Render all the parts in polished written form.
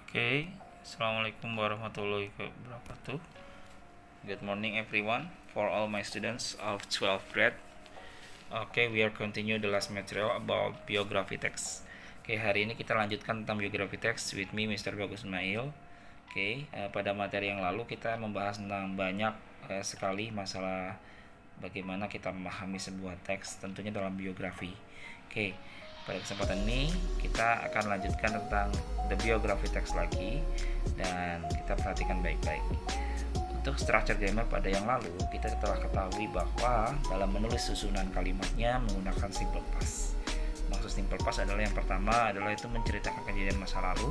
Okay, Assalamualaikum warahmatullahi wabarakatuh. Good morning everyone for all my students of 12th grade. Okay, we are continue the last material about biography text. Okay, hari ini kita lanjutkan tentang biography text with me Mr. Bagus Ismail. Okay, pada materi yang lalu kita membahas tentang banyak sekali masalah bagaimana kita memahami sebuah teks tentunya dalam biografi. Okay, pada kesempatan ini kita akan lanjutkan tentang the biography text lagi dan kita perhatikan baik-baik. Untuk structure grammar pada yang lalu kita telah ketahui bahwa dalam menulis susunan kalimatnya menggunakan simple past. Maksud simple past adalah yang pertama adalah itu menceritakan kejadian masa lalu,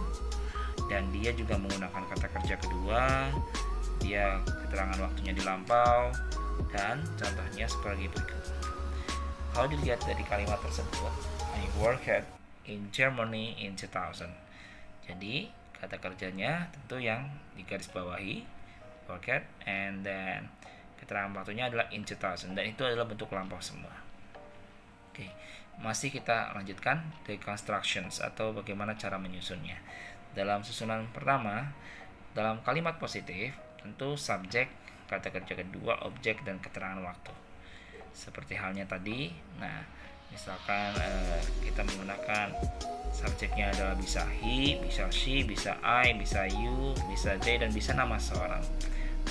dan dia juga menggunakan kata kerja kedua, dia keterangan waktunya di lampau, dan contohnya seperti berikut. Kalau dilihat dari kalimat tersebut, I worked in Germany in 2000. Jadi kata kerjanya tentu yang digarisbawahi, worked, and then keterangan waktunya adalah in 2000, dan itu adalah bentuk lampau semua. Oke, masih kita lanjutkan reconstructions atau bagaimana cara menyusunnya. Dalam susunan pertama, dalam kalimat positif tentu subjek, kata kerja kedua, objek, dan keterangan waktu. Seperti halnya tadi, nah misalkan kita menggunakan subjeknya adalah bisa he, bisa she, bisa I, bisa you, bisa they, dan bisa nama seorang.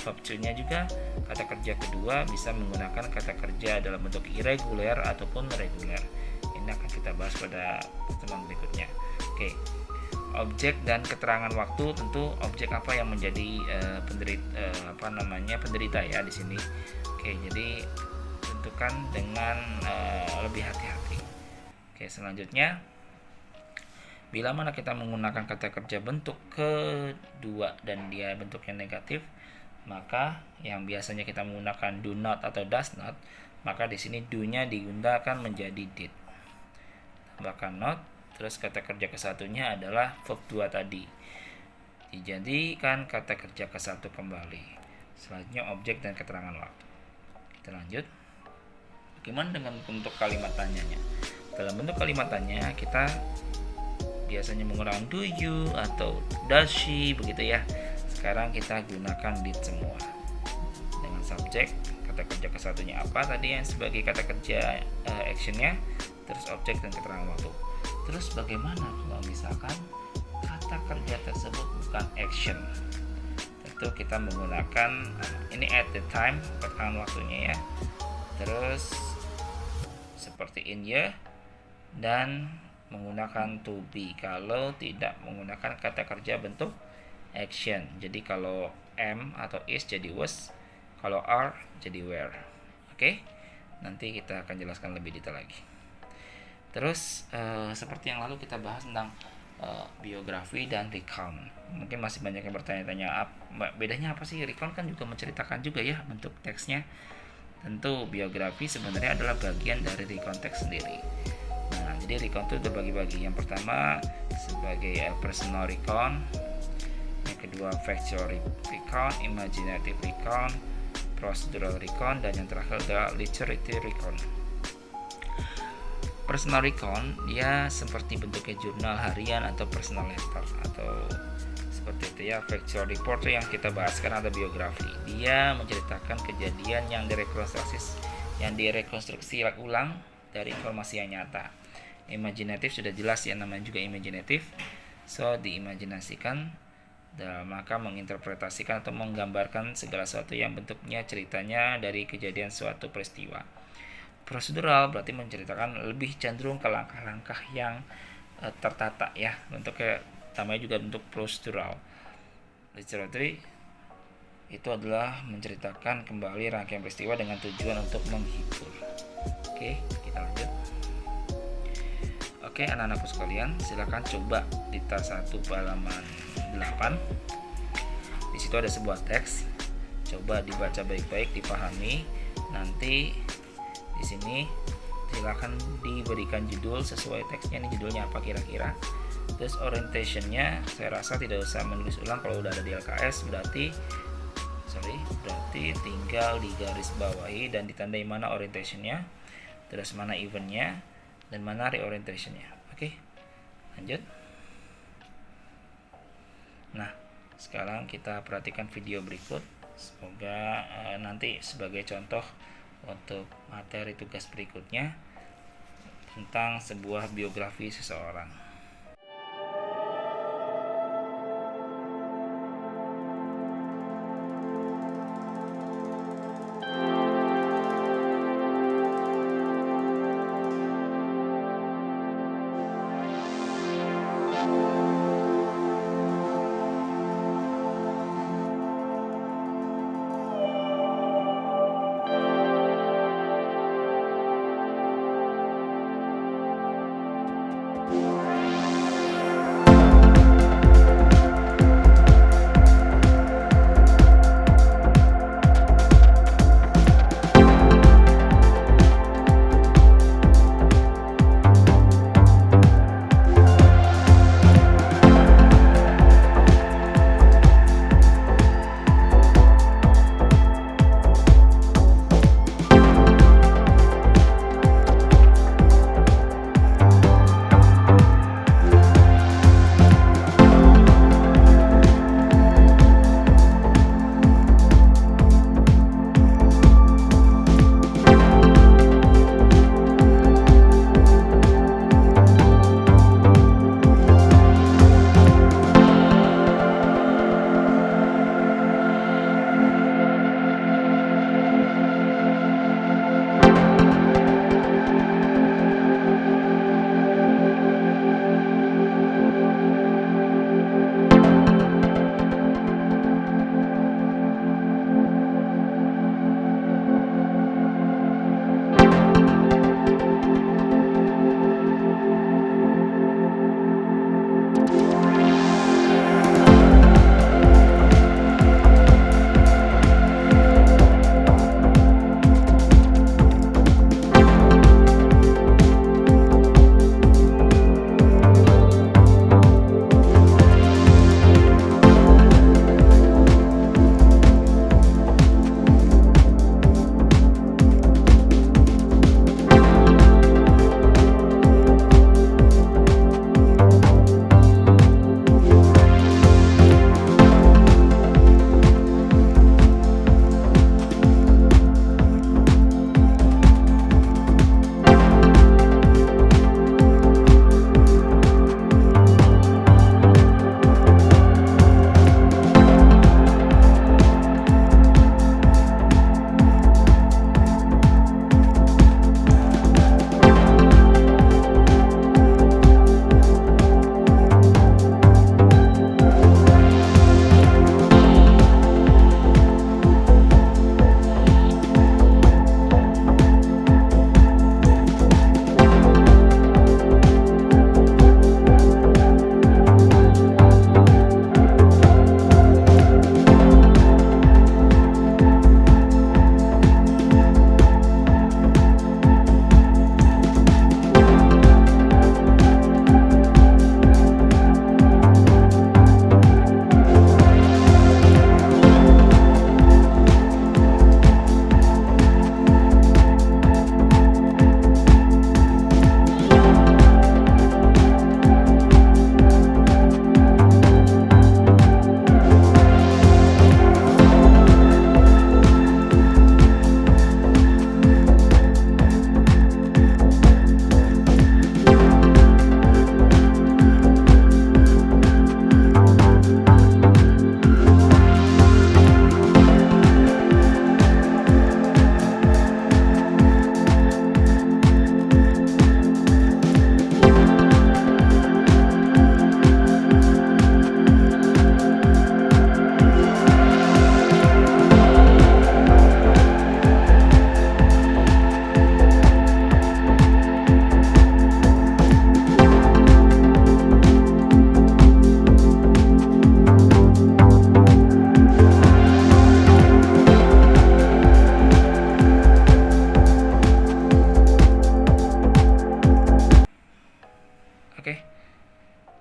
Verb to-nya juga kata kerja kedua bisa menggunakan kata kerja dalam bentuk irregular ataupun reguler. Ini akan kita bahas pada pertemuan berikutnya. Oke. Objek dan keterangan waktu, tentu objek apa yang menjadi penderita ya di sini. Oke, jadi tentukan dengan lebih hati-hati. Oke, selanjutnya bila mana kita menggunakan kata kerja bentuk kedua dan dia bentuknya negatif, maka yang biasanya kita menggunakan do not atau does not, maka di sini do-nya digunakan menjadi did. Tambahkan not, terus kata kerja kesatunya adalah verb 2 tadi, dijadikan kata kerja ke-1 kembali. Selanjutnya objek dan keterangan waktu. Kita lanjut. Bagaimana dengan bentuk kalimat tanyanya? Dalam bentuk kalimat tanya kita biasanya menggunakan do you atau does she, begitu ya. Sekarang kita gunakan did semua dengan subjek, kata kerja kesatunya apa tadi yang sebagai kata kerja actionnya, terus objek dan keterangan waktu. Terus bagaimana kalau misalkan kata kerja tersebut bukan action? Tentu kita menggunakan ini at the time, keterangan waktunya ya, terus seperti in ya, dan menggunakan to be kalau tidak menggunakan kata kerja bentuk action. Jadi kalau am atau is jadi was, kalau are jadi were. Oke, nanti kita akan jelaskan lebih detail lagi. Terus seperti yang lalu kita bahas tentang biografi dan recount. Mungkin masih banyak yang bertanya-tanya bedanya apa sih? Recount kan juga menceritakan juga ya bentuk teksnya. Tentu biografi sebenarnya adalah bagian dari recount teks sendiri. Nah, jadi recount itu terbagi-bagi. Yang pertama sebagai personal recount, yang kedua factual recount, imaginative recount, procedural recount, dan yang terakhir adalah literature recount. Personal recount dia seperti bentuknya jurnal harian atau personal letter atau seperti itu ya. Factual report yang kita bahas sekarang ada biografi. Dia menceritakan kejadian yang direkonstruksi ulang dari informasi yang nyata. Imaginatif sudah jelas ya, namanya juga imaginatif. So diimajinasikan dalam maka menginterpretasikan atau menggambarkan segala sesuatu yang bentuknya ceritanya dari kejadian suatu peristiwa. Prosedural berarti menceritakan lebih cenderung ke langkah-langkah yang tertata ya, bentuknya namanya juga bentuk prosedural. Literary itu adalah menceritakan kembali rangkaian peristiwa dengan tujuan untuk menghibur. Oke, kita lanjut. Oke, anak-anakku sekalian, silakan coba di tas 1 halaman 8. Di situ ada sebuah teks. Coba dibaca baik-baik, dipahami. Nanti di sini silakan diberikan judul sesuai teksnya. Ini judulnya apa kira-kira? Terus orientationnya saya rasa tidak usah menulis ulang kalau udah ada di LKS, berarti tinggal digaris bawahi dan ditandai mana orientationnya, terus mana eventnya, dan mana reorientationnya. Oke, lanjut. Nah, sekarang kita perhatikan video berikut. Semoga nanti sebagai contoh untuk materi tugas berikutnya tentang sebuah biografi seseorang.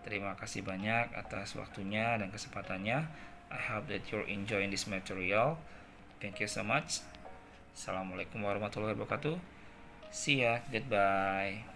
Terima kasih banyak atas waktunya dan kesempatannya. I hope that you're enjoying this material. Thank you so much. Assalamualaikum warahmatullahi wabarakatuh. See ya. Goodbye.